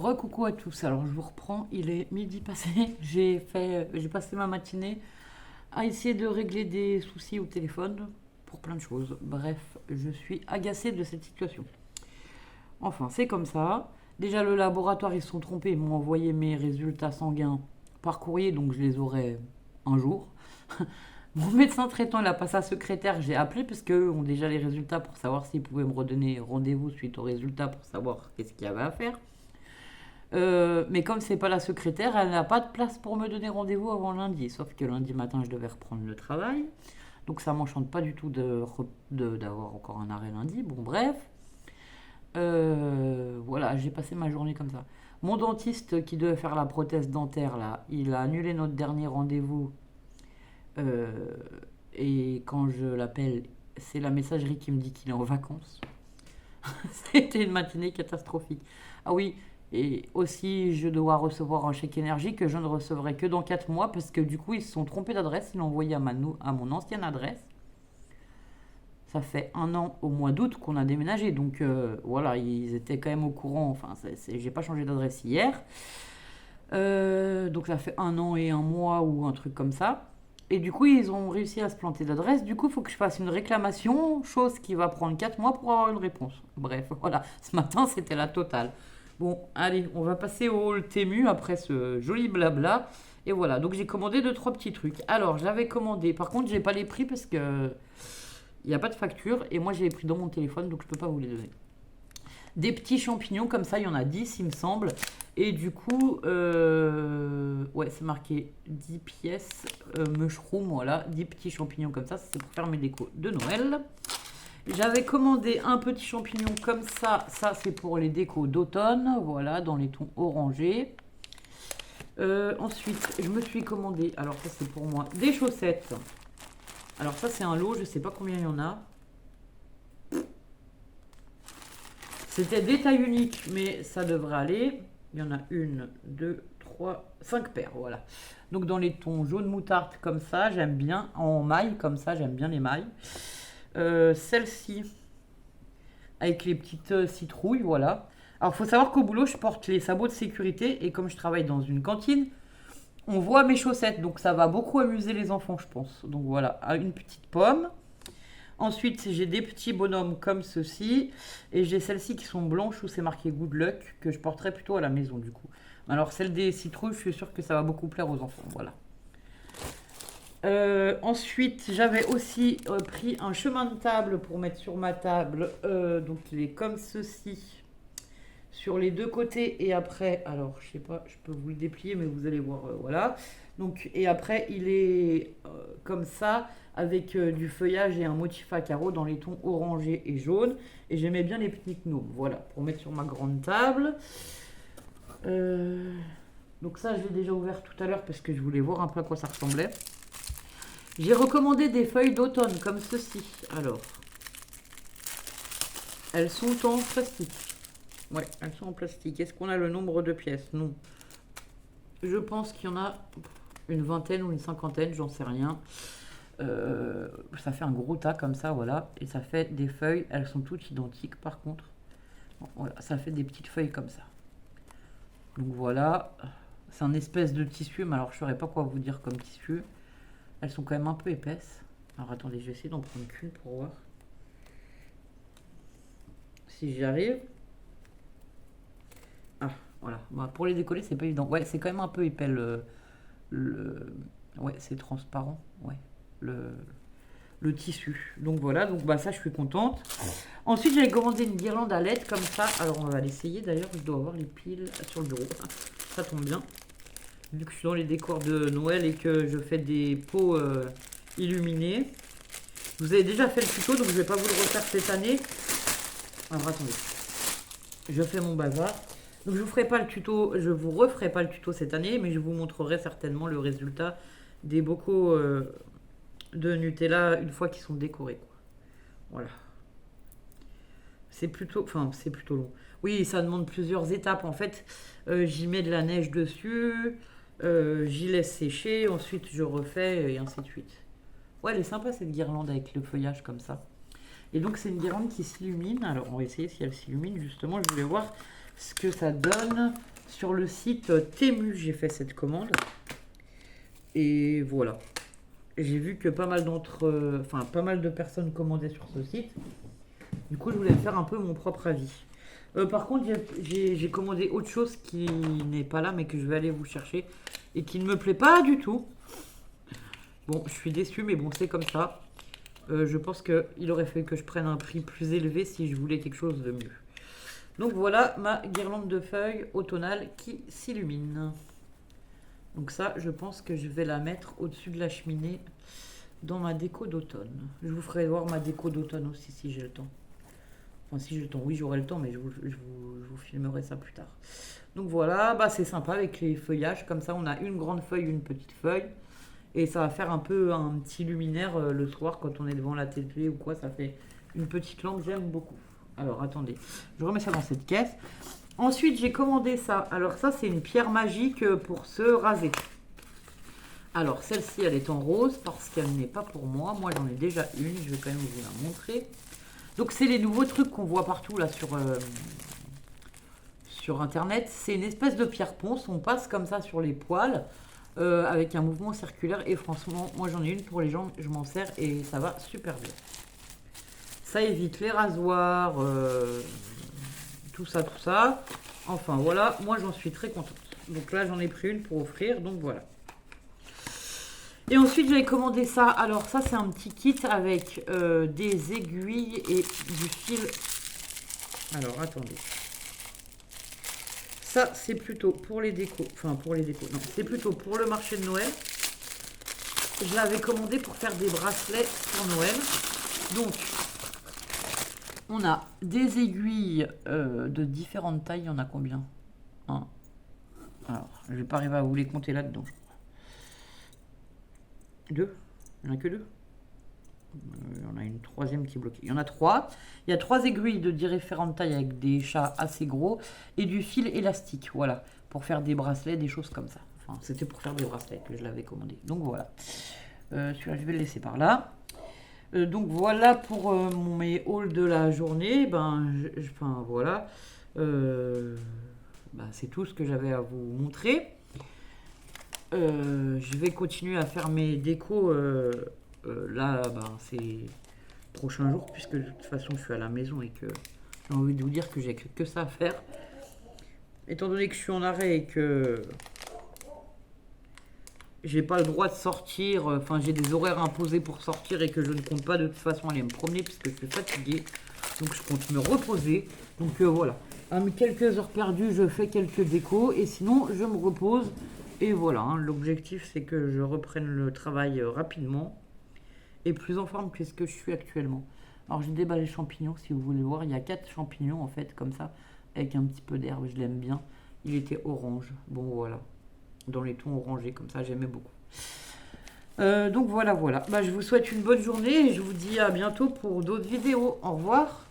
Recoucou à tous, alors je vous reprends, il est midi passé, j'ai passé ma matinée à essayer de régler des soucis au téléphone pour plein de choses. Bref, je suis agacée de cette situation. Enfin, c'est comme ça. Déjà, le laboratoire, ils se sont trompés, ils m'ont envoyé mes résultats sanguins par courrier, donc je les aurai un jour. Mon médecin traitant, il a passé à secrétaire, j'ai appelé parce qu'eux ont déjà les résultats pour savoir s'ils pouvaient me redonner rendez-vous suite aux résultats pour savoir qu'est-ce qu'il y avait à faire. Mais comme c'est pas la secrétaire, elle n'a pas de place pour me donner rendez-vous avant lundi. Sauf que lundi matin, je devais reprendre le travail. Donc ça m'enchante pas du tout d'avoir encore un arrêt lundi. Bon, bref. Voilà, j'ai passé ma journée comme ça. Mon dentiste qui devait faire la prothèse dentaire, là, il a annulé notre dernier rendez-vous. Euh, et quand je l'appelle, c'est la messagerie qui me dit qu'il est en vacances. C'était une matinée catastrophique. Ah oui, et aussi je dois recevoir un chèque énergie que je ne recevrai que dans 4 mois parce que du coup ils se sont trompés d'adresse, ils l'ont envoyé à mon ancienne adresse. Ça fait un an au mois d'août qu'on a déménagé, donc voilà, ils étaient quand même au courant, enfin j'ai pas changé d'adresse hier. Donc ça fait un an et un mois ou un truc comme ça. Et du coup, ils ont réussi à se planter d'adresse. Du coup, il faut que je fasse une réclamation, chose qui va prendre 4 mois pour avoir une réponse. Bref, voilà. Ce matin, c'était la totale. Bon, allez, on va passer au hall Temu après ce joli blabla. Et voilà, donc j'ai commandé deux, trois petits trucs. Alors, j'avais commandé. Par contre, j'ai pas les prix parce que il n'y a pas de facture. Et moi, j'ai les prix dans mon téléphone, donc je peux pas vous les donner. Des petits champignons comme ça, il y en a 10 il me semble. Et du coup, ouais, c'est marqué 10 pièces mushroom, voilà, 10 petits champignons comme ça, c'est pour faire mes décos de Noël. J'avais commandé un petit champignon comme ça c'est pour les décos d'automne, voilà, dans les tons orangés. Ensuite, je me suis commandé, alors ça c'est pour moi, des chaussettes. Alors ça c'est un lot, je sais pas combien il y en a. C'était des tailles uniques, mais ça devrait aller. Il y en a une, deux, trois, cinq paires, voilà. Donc dans les tons jaune moutarde comme ça, j'aime bien. En maille comme ça, j'aime bien les mailles. Celle-ci, avec les petites citrouilles, voilà. Alors il faut savoir qu'au boulot, je porte les sabots de sécurité et comme je travaille dans une cantine, on voit mes chaussettes, donc ça va beaucoup amuser les enfants, je pense. Donc voilà, une petite pomme. Ensuite, j'ai des petits bonhommes comme ceci. Et j'ai celles-ci qui sont blanches où c'est marqué Good Luck, que je porterai plutôt à la maison du coup. Alors, celle des citrouilles, je suis sûre que ça va beaucoup plaire aux enfants. Voilà. Ensuite, j'avais aussi pris un chemin de table pour mettre sur ma table. Donc, il est comme ceci. Sur les deux côtés et après, alors je sais pas, je peux vous le déplier, mais vous allez voir, voilà. Donc, et après, il est comme ça, avec du feuillage et un motif à carreaux dans les tons orangés et jaunes. Et j'aimais bien les petits gnomes, voilà, pour mettre sur ma grande table. Donc ça, je l'ai déjà ouvert tout à l'heure parce que je voulais voir un peu à quoi ça ressemblait. J'ai recommandé des feuilles d'automne comme ceci. Alors, elles sont en plastique. Ouais, elles sont en plastique. Est-ce qu'on a le nombre de pièces? Non. Je pense qu'il y en a une vingtaine ou une cinquantaine, j'en sais rien. Ça fait un gros tas comme ça, voilà. Et ça fait des feuilles, elles sont toutes identiques par contre. Bon, voilà, ça fait des petites feuilles comme ça. Donc voilà, c'est un espèce de tissu, mais alors je ne saurais pas quoi vous dire comme tissu. Elles sont quand même un peu épaisses. Alors attendez, je vais essayer d'en prendre qu'une pour voir si j'y arrive. Ah, voilà. Bah, pour les décoller, c'est pas évident. Ouais, c'est quand même un peu épais le... Ouais, c'est transparent. Ouais, le, le tissu. Donc voilà, donc bah ça, je suis contente. Ensuite, j'avais commandé une guirlande à LED comme ça. Alors, on va l'essayer. D'ailleurs, je dois avoir les piles sur le bureau. Ça tombe bien. Vu que je suis dans les décors de Noël et que je fais des pots illuminés. Vous avez déjà fait le tuto, donc je vais pas vous le refaire cette année. Alors, attendez. Je fais mon bazar. Donc je vous ferai pas le tuto, je vous referai pas le tuto cette année, mais je vous montrerai certainement le résultat des bocaux de Nutella une fois qu'ils sont décorés, quoi. Voilà. C'est plutôt long. Oui, ça demande plusieurs étapes. En fait, j'y mets de la neige dessus, j'y laisse sécher, ensuite je refais et ainsi de suite. Ouais, elle est sympa cette guirlande avec le feuillage comme ça. Et donc c'est une guirlande qui s'illumine. Alors on va essayer si elle s'illumine justement. Je voulais voir ce que ça donne sur le site Temu, j'ai fait cette commande. Et voilà. J'ai vu que pas mal pas mal de personnes commandaient sur ce site. Du coup, je voulais faire un peu mon propre avis. Par contre, j'ai commandé autre chose qui n'est pas là, mais que je vais aller vous chercher. Et qui ne me plaît pas du tout. Bon, je suis déçu, mais bon, c'est comme ça. Je pense qu'il aurait fallu que je prenne un prix plus élevé si je voulais quelque chose de mieux. Donc voilà ma guirlande de feuilles automnale qui s'illumine. Donc ça, je pense que je vais la mettre au-dessus de la cheminée dans ma déco d'automne. Je vous ferai voir ma déco d'automne aussi si j'ai le temps. Enfin, si j'ai le temps, oui, j'aurai le temps, mais je vous filmerai ça plus tard. Donc voilà, bah, c'est sympa avec les feuillages. Comme ça, on a une grande feuille, une petite feuille. Et ça va faire un peu un petit luminaire le soir quand on est devant la télé ou quoi. Ça fait une petite lampe, j'aime beaucoup. Alors, attendez, je remets ça dans cette caisse. Ensuite, j'ai commandé ça. Alors ça, c'est une pierre magique pour se raser. Alors, celle-ci, elle est en rose parce qu'elle n'est pas pour moi. Moi, j'en ai déjà une. Je vais quand même vous la montrer. Donc, c'est les nouveaux trucs qu'on voit partout là sur Internet. C'est une espèce de pierre ponce. On passe comme ça sur les poils avec un mouvement circulaire. Et franchement, moi, j'en ai une pour les jambes. Je m'en sers et ça va super bien. Ça évite les rasoirs, tout ça, tout ça. Enfin, voilà. Moi, j'en suis très contente. Donc là, j'en ai pris une pour offrir. Donc, voilà. Et ensuite, j'avais commandé ça. Alors, ça, c'est un petit kit avec des aiguilles et du fil. Alors, attendez. Ça, c'est plutôt pour les décos. Enfin, pour les décos. Non, c'est plutôt pour le marché de Noël. Je l'avais commandé pour faire des bracelets pour Noël. Donc, on a des aiguilles de différentes tailles. Il y en a combien? Un. Alors, je vais pas arriver à vous les compter là-dedans. Deux. Il n'y en a que deux. Il y en a une troisième qui est bloquée. Il y en a trois. Il y a trois aiguilles de différentes tailles avec des chats assez gros et du fil élastique. Voilà, pour faire des bracelets, des choses comme ça. Enfin, c'était pour faire des bracelets que je l'avais commandé. Donc voilà. Celui-là, je vais le laisser par là. Donc voilà pour mes hauls de la journée. Enfin voilà. C'est tout ce que j'avais à vous montrer. Je vais continuer à faire mes décos là, ces prochains jours, puisque de toute façon je suis à la maison et que j'ai envie de vous dire que j'ai que ça à faire. Étant donné que je suis en arrêt et que j'ai pas le droit de sortir, enfin j'ai des horaires imposés pour sortir et que je ne compte pas de toute façon aller me promener puisque je suis fatigué, donc je compte me reposer. Donc voilà, à quelques heures perdues, je fais quelques décos et sinon je me repose. Et voilà, hein, l'objectif c'est que je reprenne le travail rapidement et plus en forme que ce que je suis actuellement. Alors j'ai déballé les champignons, si vous voulez voir, il y a 4 champignons en fait, comme ça, avec un petit peu d'herbe, je l'aime bien. Il était orange, bon voilà, dans les tons orangés, comme ça, j'aimais beaucoup. Donc voilà, je vous souhaite une bonne journée et je vous dis à bientôt pour d'autres vidéos. Au revoir.